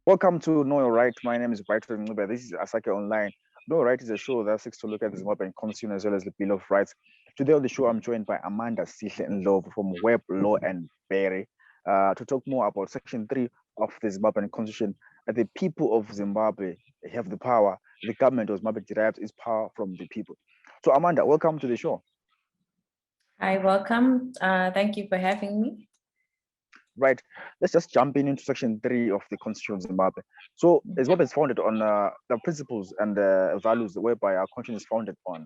Welcome to Know Your Right. My name is Brighton Ncube. This is Asake Online. Know Your Right is a show that seeks to look at the Zimbabwean constitution as well as the Bill of Rights. Today on the show, I'm joined by Sihle and Ndlovu from Webb, Law and Berry to talk more about Section 3 of the Zimbabwean constitution. The people of Zimbabwe have the power. The government of Zimbabwe derives its power from the people. So Amanda, welcome to the show. Hi, welcome. Thank you for having me. Right, let's just jump into Section 3 of the Constitution of Zimbabwe. So Zimbabwe is founded on the principles and values whereby our constitution is founded on.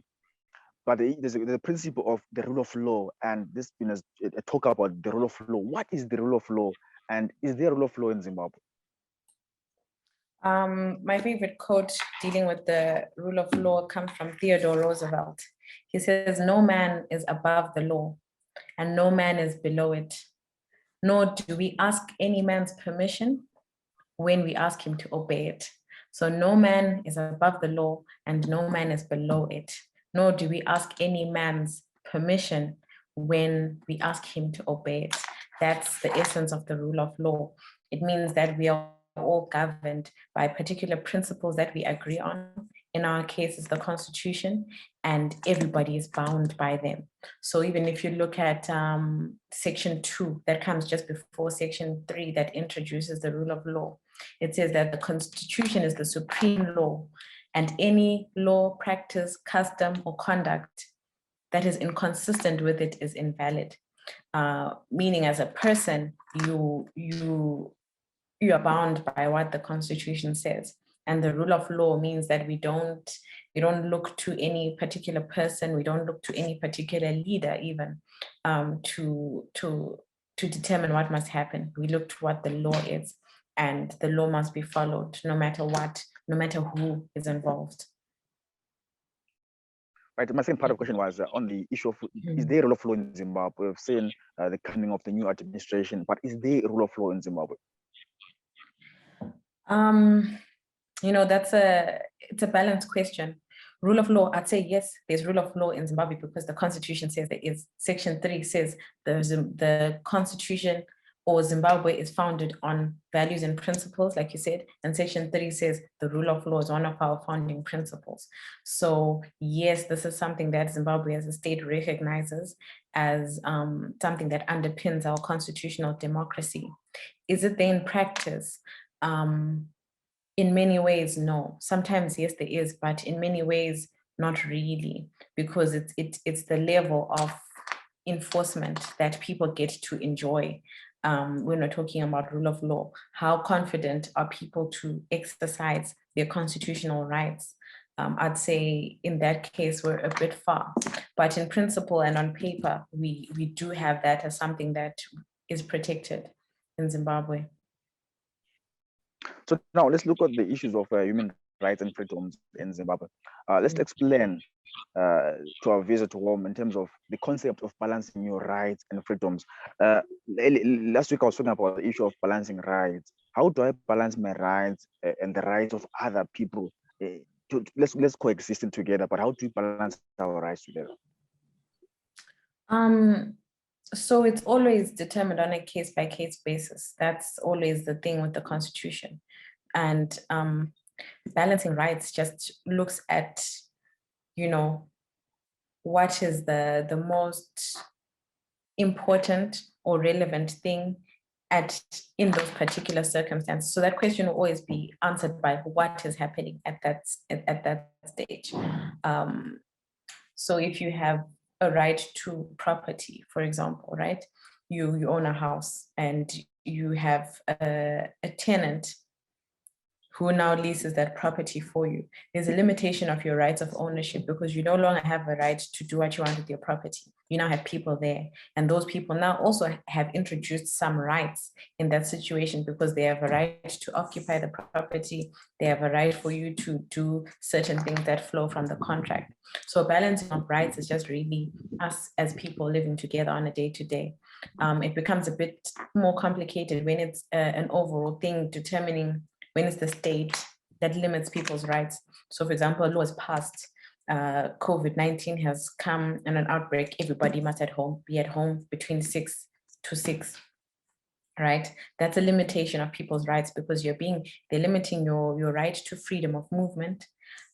But there's the principle of the rule of law, and this been a talk about the rule of law. What is the rule of law, and is there a rule of law in Zimbabwe? My favorite quote dealing with the rule of law comes from Theodore Roosevelt. He says, "No man is above the law, and no man is below it. Nor do we ask any man's permission when we ask him to obey it." So no man is above the law and no man is below it. Nor do we ask any man's permission when we ask him to obey it. That's the essence of the rule of law. It means that we are all governed by particular principles that we agree on. In our case, it's the Constitution, and everybody is bound by them. So even if you look at Section 2, that comes just before Section 3 that introduces the rule of law, it says that the Constitution is the supreme law, and any law, practice, custom, or conduct that is inconsistent with it is invalid. Meaning, as a person, you are bound by what the Constitution says. And the rule of law means that we don't look to any particular person, we don't look to any particular leader even to determine what must happen. We look to what the law is, and the law must be followed no matter what, no matter who is involved. Right, my second part of the question was on the issue of is there a rule of law in Zimbabwe? We've seen the coming of the new administration, but is there a rule of law in Zimbabwe? It's a balanced question. Rule of law, I'd say yes, there's rule of law in Zimbabwe because the Constitution says there is. Section 3 says the Constitution or Zimbabwe is founded on values and principles, like you said, and Section 3 says the rule of law is one of our founding principles. So yes, this is something that Zimbabwe as a state recognizes as something that underpins our constitutional democracy. Is it there in practice? In many ways, no. Sometimes, yes, there is, but in many ways, not really, because it's the level of enforcement that people get to enjoy when we're talking about rule of law. How confident are people to exercise their constitutional rights? I'd say in that case, we're a bit far, but in principle and on paper, we do have that as something that is protected in Zimbabwe. So now let's look at the issues of human rights and freedoms in Zimbabwe. Let's explain to our visit home in terms of the concept of balancing your rights and freedoms. Last week I was talking about the issue of balancing rights. How do I balance my rights and the rights of other people? Let's coexist together, but how do we balance our rights together? So it's always determined on a case-by-case basis. That's always the thing with the Constitution. And balancing rights just looks at, what is the most important or relevant thing in those particular circumstances. So that question will always be answered by what is happening at that stage. So if you have a right to property, for example, right? You own a house and you have a tenant who now leases that property for you. There's a limitation of your rights of ownership because you no longer have a right to do what you want with your property. You now have people there, and those people now also have introduced some rights in that situation because they have a right to occupy the property. They have a right for you to do certain things that flow from the contract. So balancing of rights is just really us as people living together on a day-to-day. It becomes a bit more complicated when it's an overall thing determining when it's the state that limits people's rights. So for example, a law is passed, COVID-19 has come and an outbreak, everybody must be at home between 6 to 6. right? That's a limitation of people's rights because they're limiting your right to freedom of movement.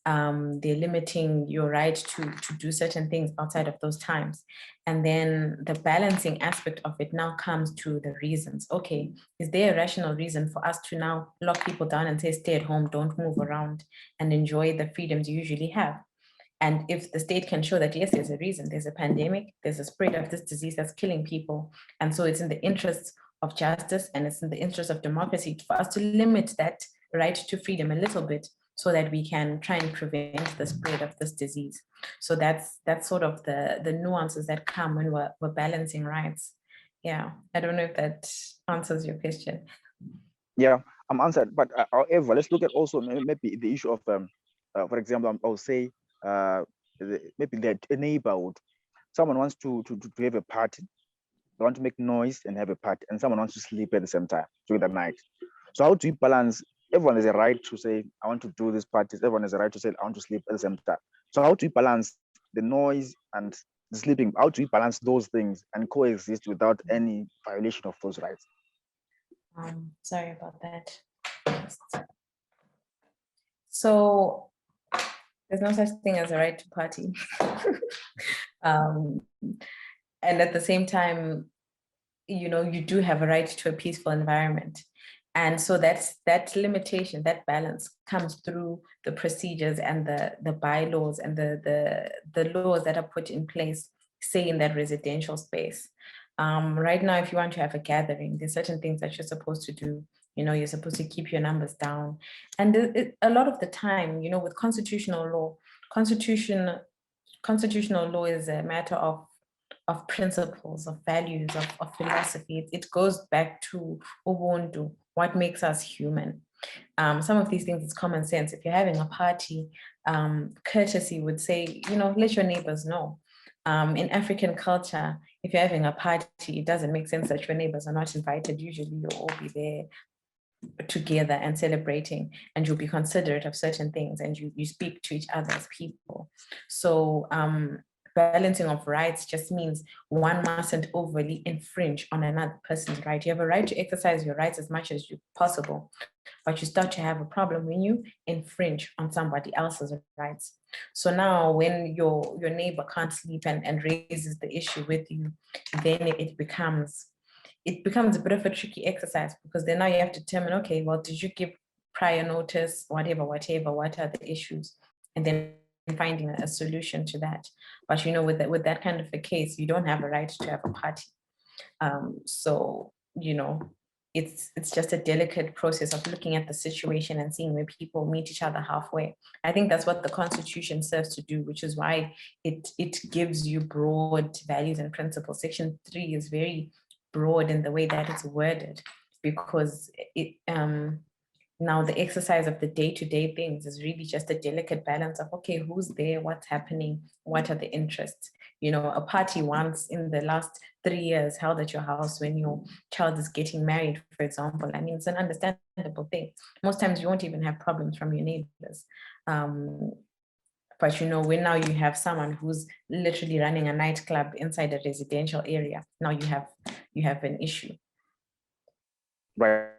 They're limiting your right to do certain things outside of those times. And then the balancing aspect of it now comes to the reasons. Okay, is there a rational reason for us to now lock people down and say, stay at home, don't move around and enjoy the freedoms you usually have? And if the state can show that, yes, there's a reason, there's a pandemic, there's a spread of this disease that's killing people. And so it's in the interests of justice and it's in the interest of democracy for us to limit that right to freedom a little bit so that we can try and prevent the spread of this disease. So that's sort of the nuances that come when we're balancing rights. Yeah, I don't know if that answers your question. Yeah, I'm answered. But however, let's look at also maybe the issue of, for example, I'll say maybe that a neighborhood, someone wants to have a party, they want to make noise and have a party, and someone wants to sleep at the same time during the night. So how do you balance? Everyone has a right to say, I want to do this party. Everyone has a right to say, I want to sleep at the same time. So how do you balance the noise and the sleeping? How do you balance those things and coexist without any violation of those rights? Sorry about that. So there's no such thing as a right to party. And at the same time, you do have a right to a peaceful environment. And so that limitation, that balance comes through the procedures and the bylaws and the laws that are put in place, say in that residential space. Right now, if you want to have a gathering, there's certain things that you're supposed to do. You're supposed to keep your numbers down. And a lot of the time, with constitutional law, constitutional law is a matter of principles, of values, of philosophy. It goes back to Ubuntu, what makes us human. Some of these things is common sense. If you're having a party, courtesy would say, let your neighbors know. In African culture, if you're having a party, it doesn't make sense that your neighbors are not invited. Usually you'll all be there together and celebrating, and you'll be considerate of certain things, and you speak to each other as people. So balancing of rights just means one mustn't overly infringe on another person's right. You have a right to exercise your rights as much as possible, but you start to have a problem when you infringe on somebody else's rights. So now when your neighbor can't sleep and raises the issue with you, then it becomes a bit of a tricky exercise, because then now you have to determine, okay, well, did you give prior notice, whatever, what are the issues? And then finding a solution to that. But with that kind of a case, you don't have a right to have a party. So it's just a delicate process of looking at the situation and seeing where people meet each other halfway. I think that's what the Constitution serves to do, which is why it gives you broad values and principles. Section 3 is very broad in the way that it's worded, because now the exercise of the day-to-day things is really just a delicate balance of, okay, who's there, what's happening, what are the interests. A party once in the last 3 years held at your house when your child is getting married, for example. I mean, it's an understandable thing. Most times you won't even have problems from your neighbors. But when now you have someone who's literally running a nightclub inside a residential area, now you have an issue. Right.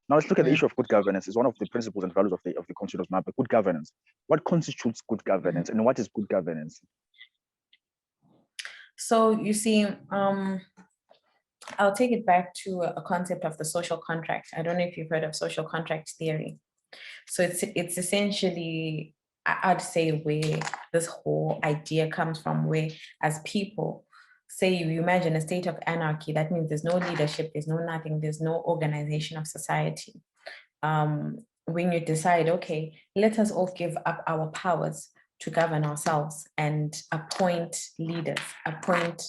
Now let's look at the issue of good governance. It's one of the principles and values of the Constitution of Zimbabwe. Good governance. What constitutes good governance, and what is good governance? So you see, I'll take it back to a concept of the social contract. I don't know if you've heard of social contract theory. So it's essentially, I'd say, where this whole idea comes from, where as people, say you imagine a state of anarchy, that means there's no leadership, there's no nothing, there's no organization of society. When you decide, okay, let us all give up our powers to govern ourselves and appoint leaders, appoint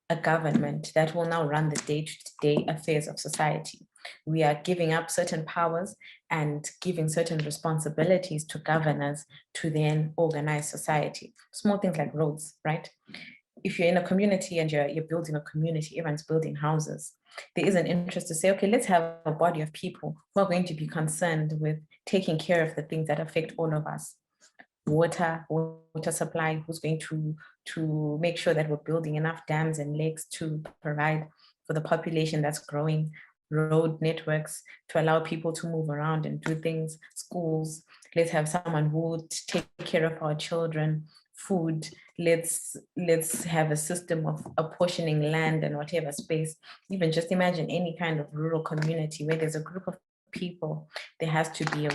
a government that will now run the day-to-day affairs of society. We are giving up certain powers and giving certain responsibilities to governors to then organize society. Small things like roads, right? If you're in a community and you're building a community, everyone's building houses, there is an interest to say, okay, let's have a body of people who are going to be concerned with taking care of the things that affect all of us. Water supply, who's going to make sure that we're building enough dams and lakes to provide for the population that's growing. road networks to allow people to move around and do things, schools. Let's have someone who would take care of our children, food. Let's have a system of apportioning land and whatever space. Even just imagine any kind of rural community where there's a group of people, there has to be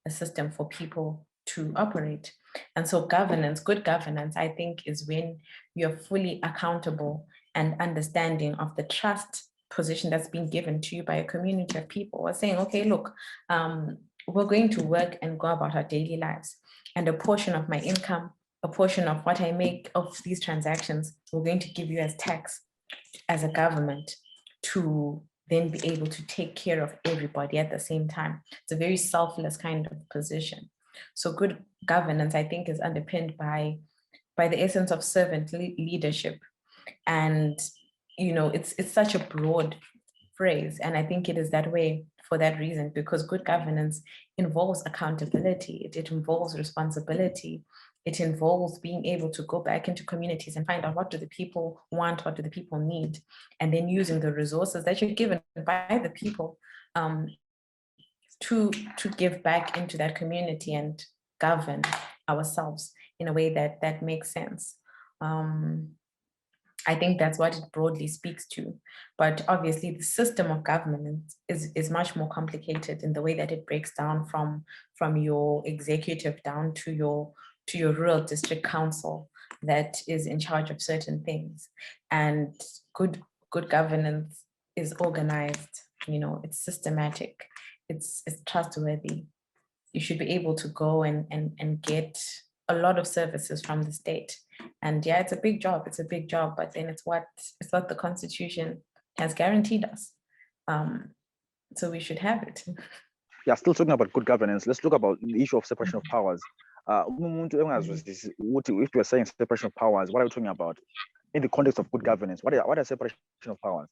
a system for people to operate. And so governance, good governance, I think, is when you're fully accountable and understanding of the trust position that's been given to you by a community of people. We're saying, okay, look, we're going to work and go about our daily lives, and a portion of my income, a portion of what I make of these transactions, we're going to give you as tax as a government to then be able to take care of everybody at the same time. It's a very selfless kind of position. So good governance, I think, is underpinned by the essence of servant leadership. And, you know, it's such a broad phrase. And I think it is that way for that reason, because good governance involves accountability. It involves responsibility. It involves being able to go back into communities and find out, what do the people want? What do the people need? And then using the resources that you're given by the people to give back into that community and govern ourselves in a way that makes sense. I think that's what it broadly speaks to. But obviously the system of government is much more complicated in the way that it breaks down from your executive down to your rural district council that is in charge of certain things. And good governance is organized, you know, it's systematic, it's trustworthy. You should be able to go and get a lot of services from the state. And yeah, it's a big job, but then it's what the Constitution has guaranteed us. So we should have it. Yeah, still talking about good governance, let's talk about the issue of separation of powers. If we're saying separation of powers, what are we talking about in the context of good governance? What are separation of powers?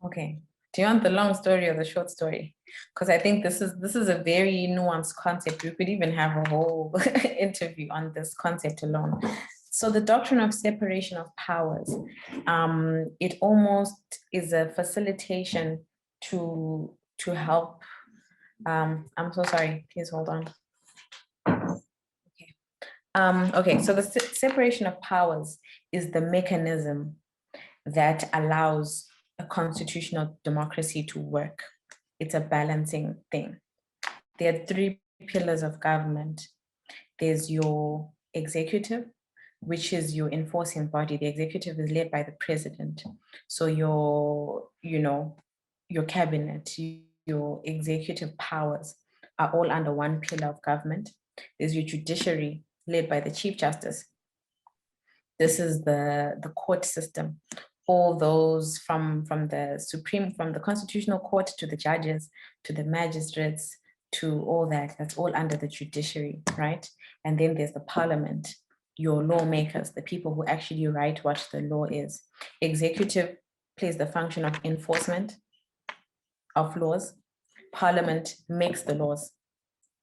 Okay. Do you want the long story or the short story? Because I think this is a very nuanced concept. We could even have a whole interview on this concept alone. So the doctrine of separation of powers, it almost is a facilitation to help. I'm so sorry, please hold on. Okay, so the separation of powers is the mechanism that allows a constitutional democracy to work. It's a balancing thing. There are three pillars of government. There's your executive, which is your enforcing body. The executive is led by the president. So your cabinet, your executive powers are all under one pillar of government. There's your judiciary, led by the Chief Justice. This is the court system. All those from the Constitutional Court to the judges, to the magistrates, to all that's all under the judiciary, right? And then there's the parliament, your lawmakers, the people who actually write what the law is. Executive plays the function of enforcement of laws. Parliament makes the laws,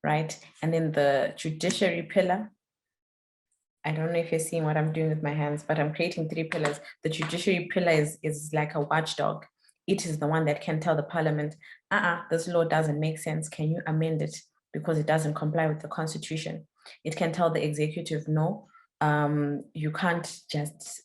right? And then the judiciary pillar, I don't know if you're seeing what I'm doing with my hands, but I'm creating three pillars. The judiciary pillar is like a watchdog. It is the one that can tell the parliament, this law doesn't make sense. Can you amend it because it doesn't comply with the Constitution? It can tell the executive, no, you can't just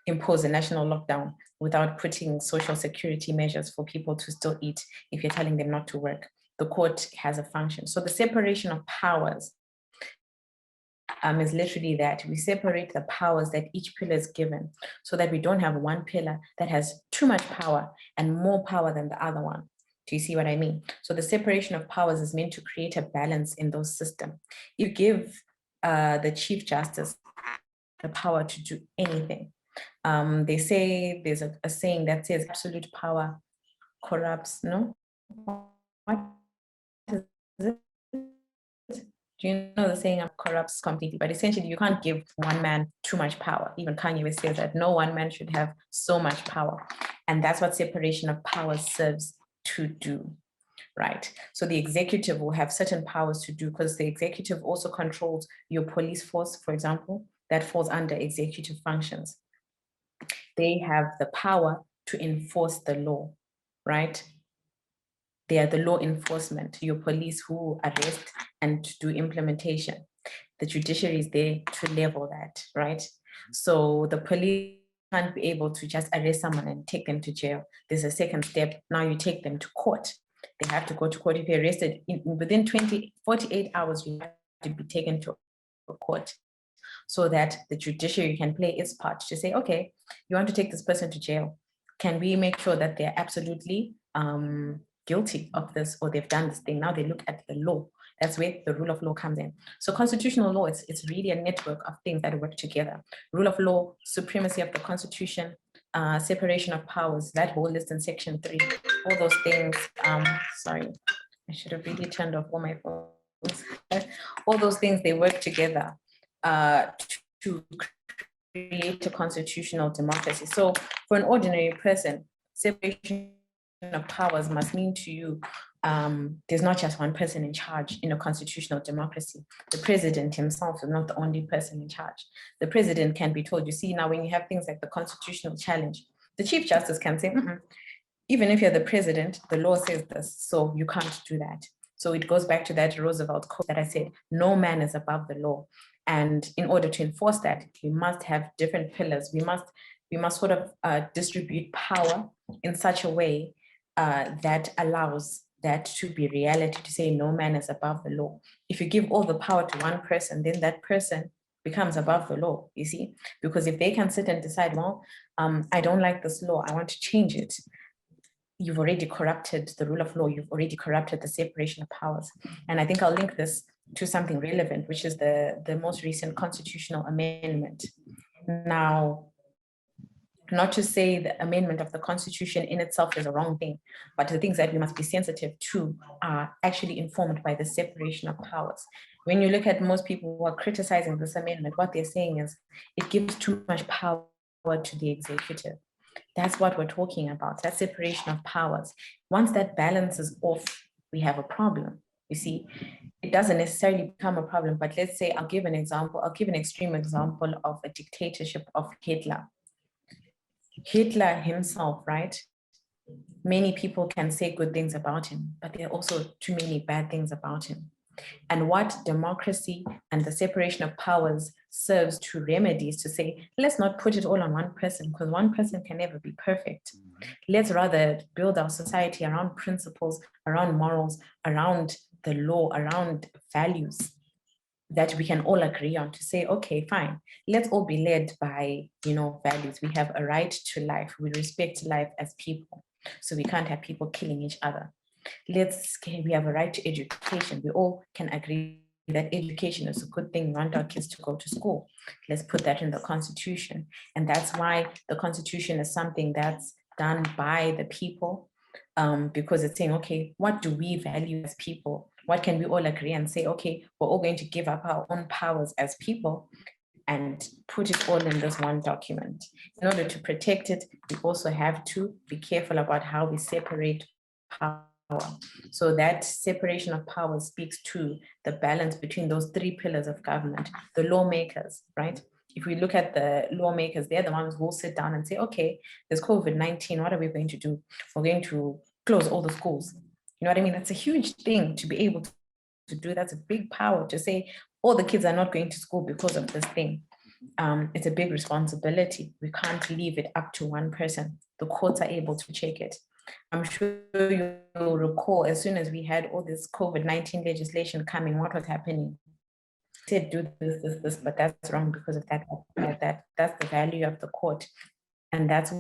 impose a national lockdown without putting social security measures for people to still eat if you're telling them not to work. The court has a function. So the separation of powers is literally that we separate the powers that each pillar is given so that we don't have one pillar that has too much power and more power than the other one. Do you see what I mean? So the separation of powers is meant to create a balance in those systems. You give the Chief Justice the power to do anything. They say there's a saying that says absolute power corrupts, no? What is it? Do you know the saying corrupts completely? But essentially, you can't give one man too much power. Even Kanye West says that no one man should have so much power. And that's what separation of powers serves to do, right? So the executive will have certain powers to do, because the executive also controls your police force, for example, that falls under executive functions. They have the power to enforce the law. right? They are the law enforcement, your police who arrest and do implementation. The judiciary is there to level that, right? So the police can't be able to just arrest someone and take them to jail. There's a second step. Now you take them to court. They have to go to court. If you're arrested within 48 hours, you have to be taken to a court so that the judiciary can play its part to say, okay, you want to take this person to jail. Can we make sure that they're absolutely guilty of this, or they've done this thing? Now they look at the law. That's where the rule of law comes in. So constitutional law, it's really a network of things that work together. Rule of law, supremacy of the constitution, separation of powers, that whole list in section 3, all those things. Sorry, I should have really turned off all my phones. All those things, they work together to create a constitutional democracy. So for an ordinary person, separation of powers must mean to you there's not just one person in charge in a constitutional democracy. The president himself is not the only person in charge. The president can be told, you see, now when you have things like the constitutional challenge, the chief justice can say, even if you're the president, the law says this, so you can't do that. So it goes back to that Roosevelt quote that I said, no man is above the law. And in order to enforce that, we must have different pillars. We must sort of distribute power in such a way that allows that to be reality, to say no man is above the law. If you give all the power to one person, then that person becomes above the law, you see? Because if they can sit and decide, well, I don't like this law, I want to change it, you've already corrupted the rule of law, you've already corrupted the separation of powers. And I think I'll link this to something relevant, which is the most recent constitutional amendment. Now, not to say the amendment of the constitution in itself is a wrong thing, but the things that we must be sensitive to are actually informed by the separation of powers. When you look at most people who are criticizing this amendment, what they're saying is it gives too much power to the executive. That's what we're talking about, that separation of powers. Once that balance is off, we have a problem. You see, it doesn't necessarily become a problem, but let's say, I'll give an extreme example of a dictatorship of Hitler. Hitler himself, right? Many people can say good things about him, but there are also too many bad things about him. And what democracy and the separation of powers serves to remedy is to say, let's not put it all on one person, because one person can never be perfect. Let's rather build our society around principles, around morals, around the law, around values that we can all agree on, to say, okay, fine, let's all be led by, values. We have a right to life. We respect life as people. So we can't have people killing each other. We have a right to education. We all can agree that education is a good thing. We want our kids to go to school. Let's put that in the constitution. And that's why the constitution is something that's done by the people, because it's saying, okay, what do we value as people? What can we all agree and say, okay, we're all going to give up our own powers as people and put it all in this one document. In order to protect it, we also have to be careful about how we separate power. So that separation of power speaks to the balance between those 3 pillars of government, the lawmakers, right? If we look at the lawmakers, they're the ones who will sit down and say, okay, there's COVID-19, what are we going to do? We're going to close all the schools. You know what I mean? That's a huge thing to be able to do. That's a big power to say all the kids are not going to school because of this thing. It's a big responsibility. We can't leave it up to one person. The courts are able to check it. I'm sure you'll recall, as soon as we had all this COVID-19 legislation coming, what was happening? They said do this, but that's wrong because of that. That's the value of the court. And that's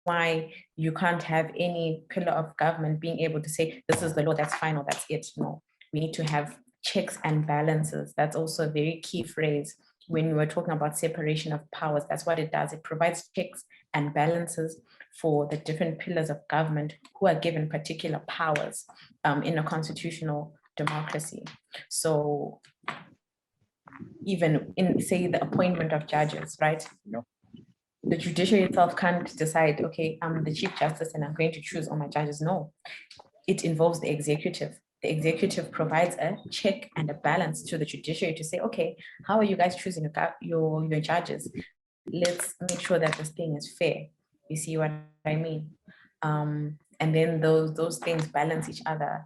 why you can't have any pillar of government being able to say, this is the law, that's final, that's it. No, we need to have checks and balances. That's also a very key phrase when we're talking about separation of powers. That's what it does. It provides checks and balances for the different pillars of government who are given particular powers in a constitutional democracy. So even in, say, the appointment of judges, right? No. The judiciary itself can't decide, okay, I'm the chief justice and I'm going to choose all my judges. No, it involves the executive. The executive provides a check and a balance to the judiciary to say, okay, how are you guys choosing your judges? Let's make sure that this thing is fair. You see what I mean? and then those things balance each other,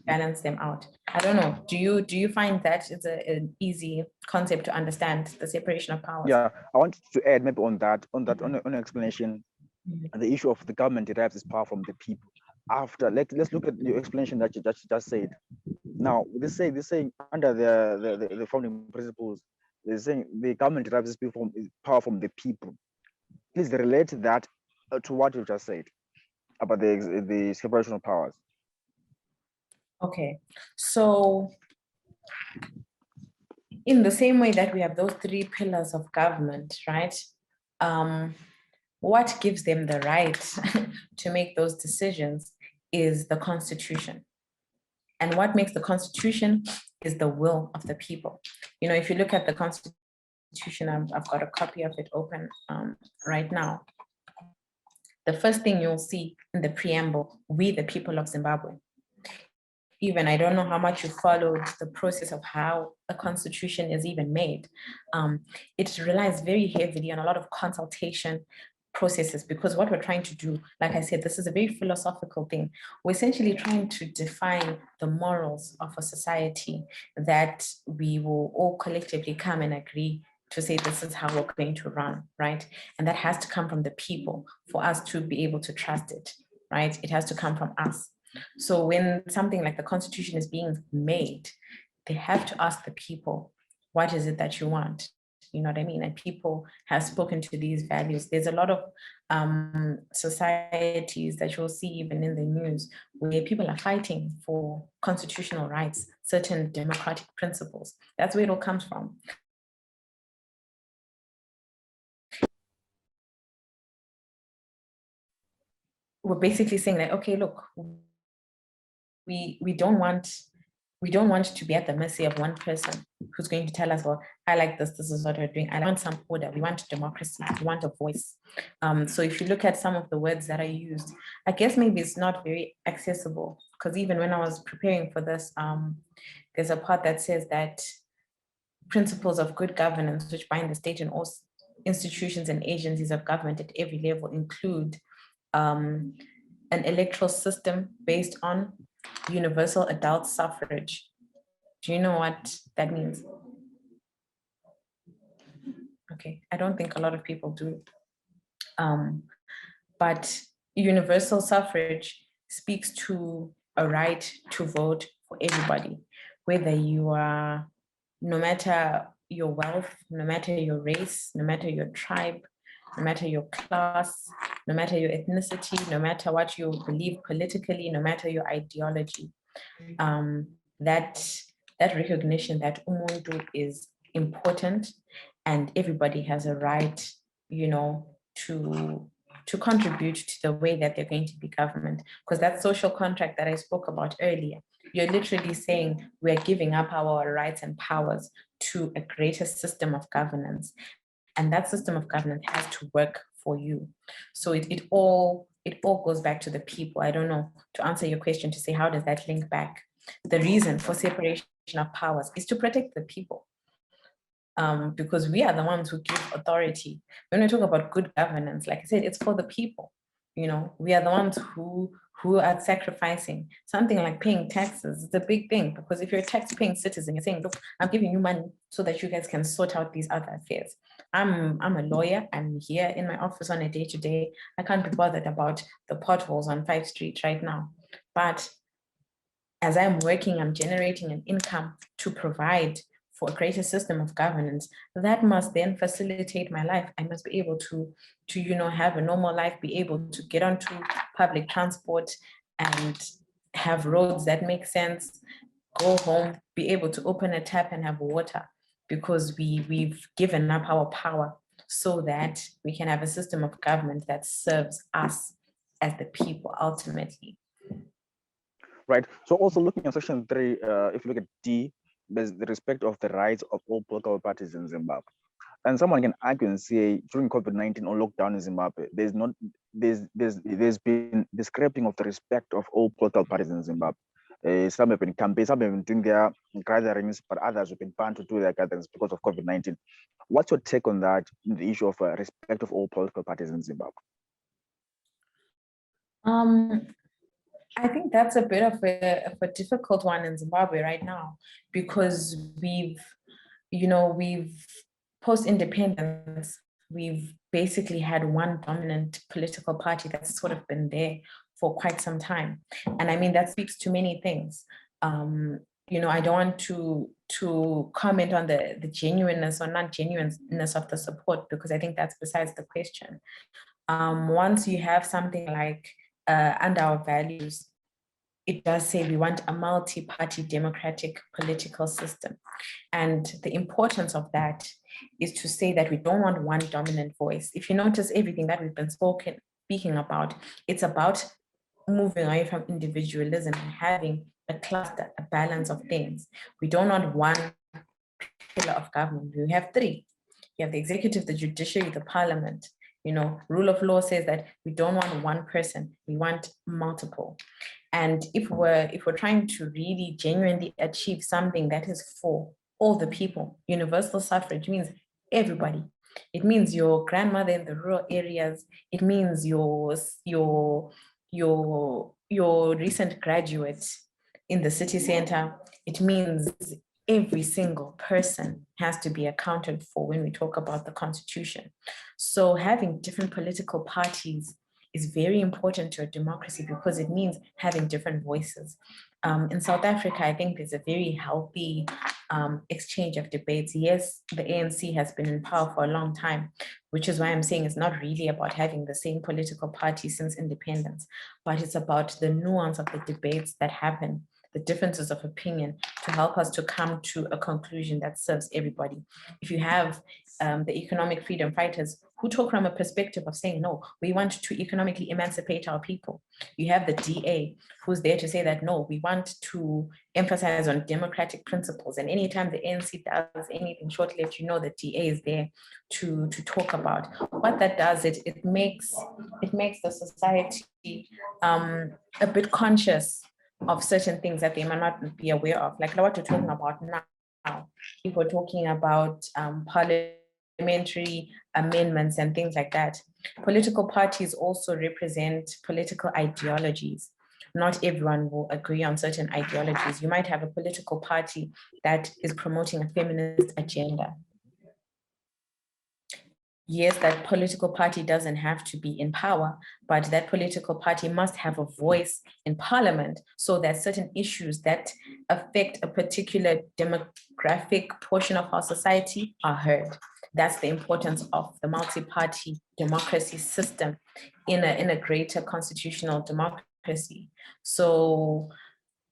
balance them out. I don't know. Do you find that it's an easy concept to understand, the separation of powers? Yeah, I wanted to add maybe on an explanation. Mhm. The issue of the government derives its power from the people. After, let's look at your explanation that you just said. Now, this saying under the founding principles, they're saying the government derives its power from the people. Please relate that to what you just said about the separation of powers. Okay, so in the same way that we have those three pillars of government, right? What gives them the right to make those decisions is the Constitution. And what makes the Constitution is the will of the people. You know, if you look at the Constitution, I've got a copy of it open right now. The first thing you'll see in the preamble, we the people of Zimbabwe. Even I don't know how much you followed the process of how a constitution is even made. It relies very heavily on a lot of consultation processes, because what we're trying to do, like I said, this is a very philosophical thing. We're essentially trying to define the morals of a society that we will all collectively come and agree to say this is how we're going to run, right? And that has to come from the people for us to be able to trust it, right? It has to come from us. So when something like the Constitution is being made, they have to ask the people, what is it that you want? You know what I mean? And people have spoken to these values. There's a lot of societies that you'll see even in the news where people are fighting for constitutional rights, certain democratic principles. That's where it all comes from. We're basically saying that, okay, look, we don't want to be at the mercy of one person who's going to tell us, well, I like this is what we're doing. I want some order. We want democracy. We want a voice. So if you look at some of the words that are used, I guess maybe it's not very accessible, because even when I was preparing for this, there's a part that says that principles of good governance, which bind the state and all institutions and agencies of government at every level, include an electoral system based on universal adult suffrage. Do you know what that means? Okay, I don't think a lot of people do. But universal suffrage speaks to a right to vote for everybody, whether you are, no matter your wealth, no matter your race, no matter your tribe, no matter your class, no matter your ethnicity, no matter what you believe politically, no matter your ideology. That recognition that umuntu is important and everybody has a right, you know, to contribute to the way that they're going to be government. Because that social contract that I spoke about earlier, you're literally saying we're giving up our rights and powers to a greater system of governance. And that system of governance has to work for you. So it all goes back to the people. I don't know, to answer your question, to say how does that link back? The reason for separation of powers is to protect the people. Because we are the ones who give authority. When we talk about good governance, like I said, it's for the people. You know, we are the ones who are sacrificing. Something like paying taxes is a big thing, because if you're a tax-paying citizen, you're saying, look, I'm giving you money so that you guys can sort out these other affairs. I'm a lawyer. I'm here in my office on a day-to-day. I can't be bothered about the potholes on 5th Street right now. But as I'm working, I'm generating an income to provide for a greater system of governance. That must then facilitate my life. I must be able to have a normal life, be able to get onto public transport and have roads that make sense, go home, be able to open a tap and have water, because we've given up our power so that we can have a system of government that serves us as the people ultimately. Right. So also looking at section 3, if you look at D, there's the respect of the rights of all political parties in Zimbabwe. And someone can argue and say during COVID-19 or lockdown in Zimbabwe, there's been the scrapping of the respect of all political parties in Zimbabwe. Some have been campaigning, some have been doing their gatherings, but others have been banned to do their gatherings because of COVID-19. What's your take on that, the issue of respect of all political parties in Zimbabwe? Um, I think that's a bit of a difficult one in Zimbabwe right now, because we've post-independence, we've basically had one dominant political party that's sort of been there for quite some time. And I mean, that speaks to many things. I don't want to comment on the genuineness or non-genuineness of the support, because I think that's besides the question. Once you have something like under our values, it does say we want a multi-party democratic political system. And the importance of that is to say that we don't want one dominant voice. If you notice everything that we've been speaking about, it's about moving away from individualism and having a cluster, a balance of things. We don't want one pillar of government. We have three. You have the executive, the judiciary, the parliament. Rule of law says that we don't want one person, we want multiple. And if we're trying to really genuinely achieve something that is for all the people, universal suffrage means everybody. It means your grandmother in the rural areas. It means your recent graduate in the city center. It means every single person has to be accounted for when we talk about the Constitution. So having different political parties is very important to a democracy, because it means having different voices. In South Africa, I think there's a very healthy exchange of debates. Yes, the ANC has been in power for a long time, which is why I'm saying it's not really about having the same political party since independence, but it's about the nuance of the debates that happen, the differences of opinion, to help us to come to a conclusion that serves everybody. If you have the economic freedom fighters who talk from a perspective of saying, no, we want to economically emancipate our people. You have the DA who's there to say that, no, we want to emphasize on democratic principles. And anytime the ANC does anything short-lived, the DA is there to talk about. What that does, it makes the society a bit conscious of certain things that they might not be aware of, like what we're talking about now. If we're talking about parliamentary amendments and things like that, political parties also represent political ideologies. Not everyone will agree on certain ideologies. You might have a political party that is promoting a feminist agenda. Yes, that political party doesn't have to be in power, but that political party must have a voice in parliament, so that certain issues that affect a particular demographic portion of our society are heard. That's the importance of the multi-party democracy system in a greater constitutional democracy. So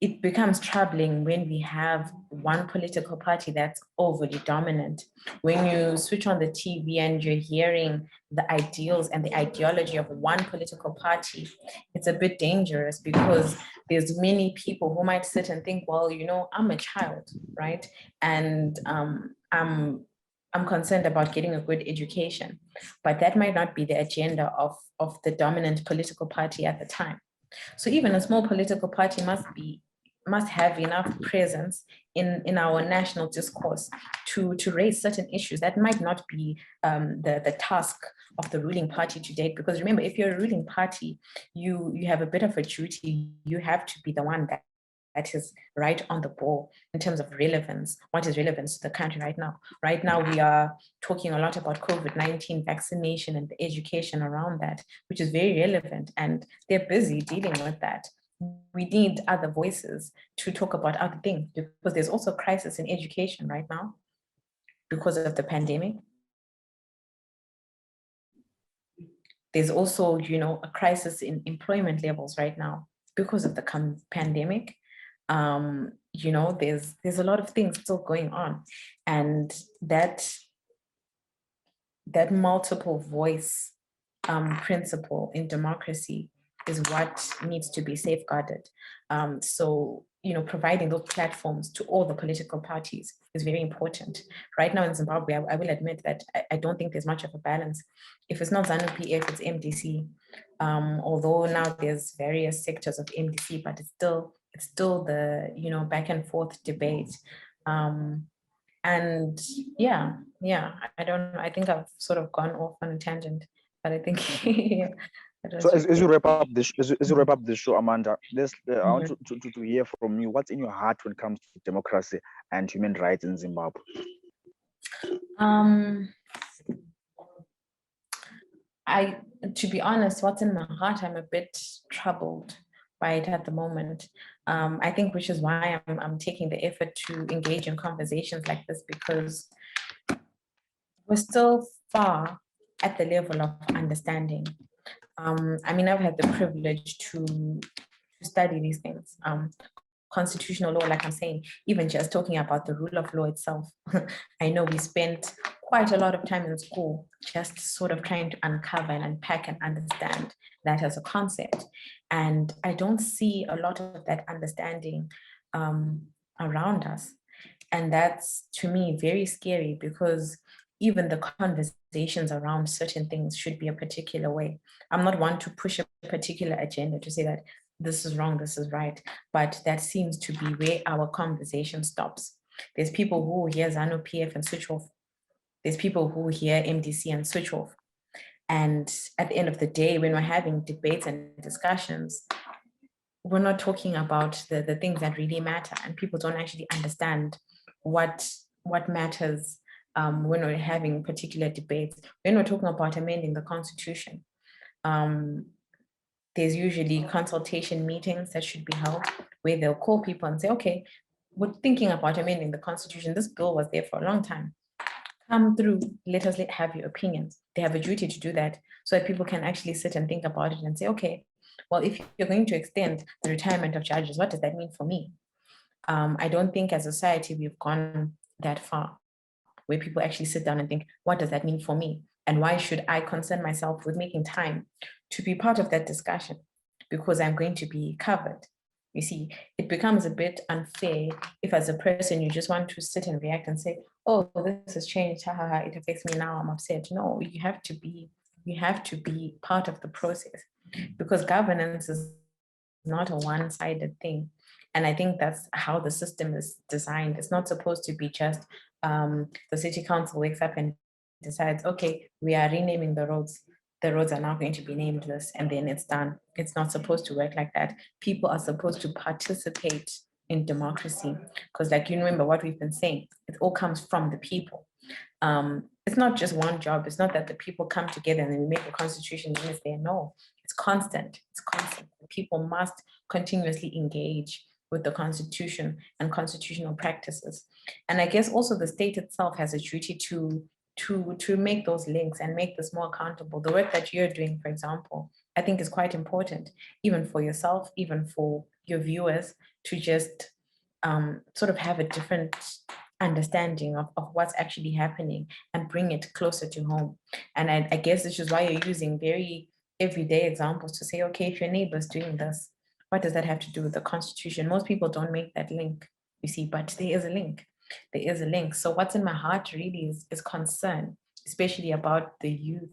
it becomes troubling when we have one political party that's overly dominant. When you switch on the TV and you're hearing the ideals and the ideology of one political party, it's a bit dangerous, because there's many people who might sit and think, well, I'm a child, right? And I'm concerned about getting a good education, but that might not be the agenda of the dominant political party at the time. So even a small political party must have enough presence in our national discourse to raise certain issues that might not be the task of the ruling party to date. Because remember, if you're a ruling party, you have a bit of a duty. You have to be the one that is right on the ball in terms of relevance. What is relevance to the country right now? Right now, we are talking a lot about COVID-19 vaccination and the education around that, which is very relevant, and they're busy dealing with that. We need other voices to talk about other things, because there's also a crisis in education right now because of the pandemic. There's also, a crisis in employment levels right now because of the pandemic. There's a lot of things still going on, and that multiple voice principle in democracy is what needs to be safeguarded. So, providing those platforms to all the political parties is very important. Right now in Zimbabwe, I will admit that I don't think there's much of a balance. If it's not ZANU-PF, it's MDC. Although now there's various sectors of MDC, but it's still the, back and forth debate. And yeah, I don't know. I think I've sort of gone off on a tangent, but I think yeah. It So was as you really wrap up this, as you wrap up this show, Amanda, I want Mhm. to hear from you. What's in your heart when it comes to democracy and human rights in Zimbabwe? Um, to be honest, what's in my heart, I'm a bit troubled by it at the moment. I think which is why I'm taking the effort to engage in conversations like this, because we're still far at the level of understanding. I mean, I've had the privilege to study these things. Constitutional law, like I'm saying, even just talking about the rule of law itself. I know we spent quite a lot of time in school just sort of trying to uncover and unpack and understand that as a concept. And I don't see a lot of that understanding around us. And that's, to me, very scary, because even the conversations around certain things should be a particular way. I'm not one to push a particular agenda to say that this is wrong, this is right, but that seems to be where our conversation stops. There's people who hear ZANU PF and switch off. There's people who hear MDC and switch off. And at the end of the day, when we're having debates and discussions, we're not talking about the things that really matter, and people don't actually understand what matters when we're having particular debates. When we're talking about amending the constitution, there's usually consultation meetings that should be held where they'll call people and say, okay, we're thinking about amending the constitution. This bill was there for a long time. Come through, let us have your opinions. They have a duty to do that so that people can actually sit and think about it and say, okay, well, if you're going to extend the retirement of judges, what does that mean for me? I don't think as a society we've gone that far where people actually sit down and think, what does that mean for me? And why should I concern myself with making time to be part of that discussion? Because I'm going to be covered. You see, it becomes a bit unfair if, as a person, you just want to sit and react and say, oh, this has changed, ha, ha, ha, it affects me now, I'm upset. No, you have to be part of the process, because governance is not a one-sided thing. And I think that's how the system is designed. It's not supposed to be just the city council wakes up and decides, okay, we are renaming the roads. The roads are now going to be named this, and then it's done. It's not supposed to work like that. People are supposed to participate in democracy, because, like, you remember what we've been saying, it all comes from the people. It's not just one job. It's not that the people come together and then we make a constitution and it's there. No, it's constant. It's constant. People must continuously engage with the constitution and constitutional practices. And I guess also the state itself has a duty to make those links and make this more accountable. The work that you're doing, for example, I think is quite important, even for yourself, even for your viewers, to just sort of have a different understanding of what's actually happening and bring it closer to home. And I guess this is why you're using very everyday examples to say, okay, if your neighbor's doing this, what does that have to do with the constitution? Most people don't make that link, you see, but there is a link. There is a link. So what's in my heart really is concern, especially about the youth.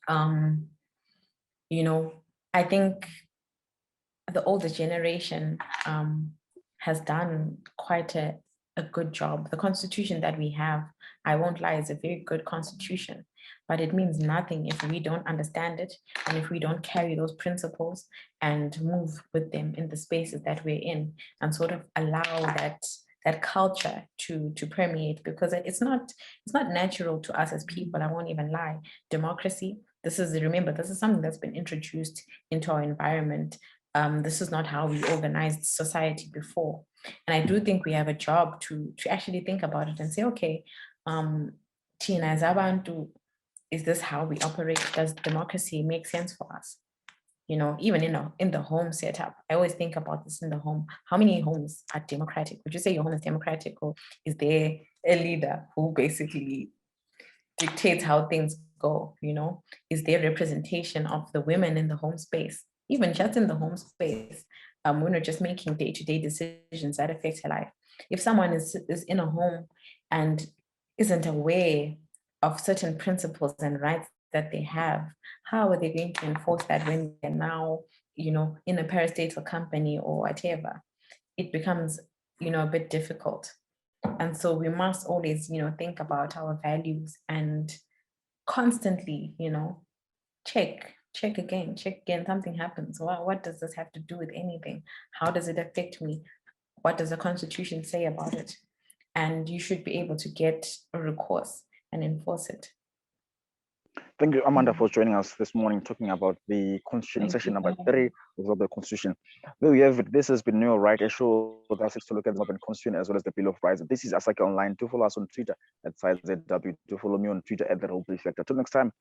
Um, you know, I think the older generation has done quite a good job. The constitution that we have, I won't lie, is a very good constitution, but it means nothing if we don't understand it and if we don't carry those principles and move with them in the spaces that we're in and sort of allow that culture to permeate, because it's not natural to us as people. I won't even lie. Democracy, remember, this is something that's been introduced into our environment. This is not how we organized society before. And I do think we have a job to actually think about it and say, okay, Tina as abantu, is this how we operate? Does democracy make sense for us? You know, even in the home setup, I always think about this in the home. How many homes are democratic? Would you say your home is democratic, or is there a leader who basically dictates how things go? You know, is there representation of the women in the home space, even just in the home space? When we're just making day-to-day decisions that affect her life. If someone is in a home and isn't aware of certain principles and rights that they have, how are they going to enforce that when they're now, you know, in a parastatal company or whatever? It becomes, you know, a bit difficult. And so we must always, you know, think about our values and constantly, you know, check check again, something happens. What does this have to do with anything? How does it affect me? What does the Constitution say about it? And you should be able to get a recourse and enforce it. Thank you, Amanda, for joining us this morning, talking about the Constitution, section number 3 of the Constitution. There we have it. This has been Your Right, a show that seeks to look at the Zimbabwean Constitution as well as the Bill of Rights. This is Asake Online. Do follow us on Twitter at SideZW. Do follow me on Twitter at the Role Reflector. Till next time.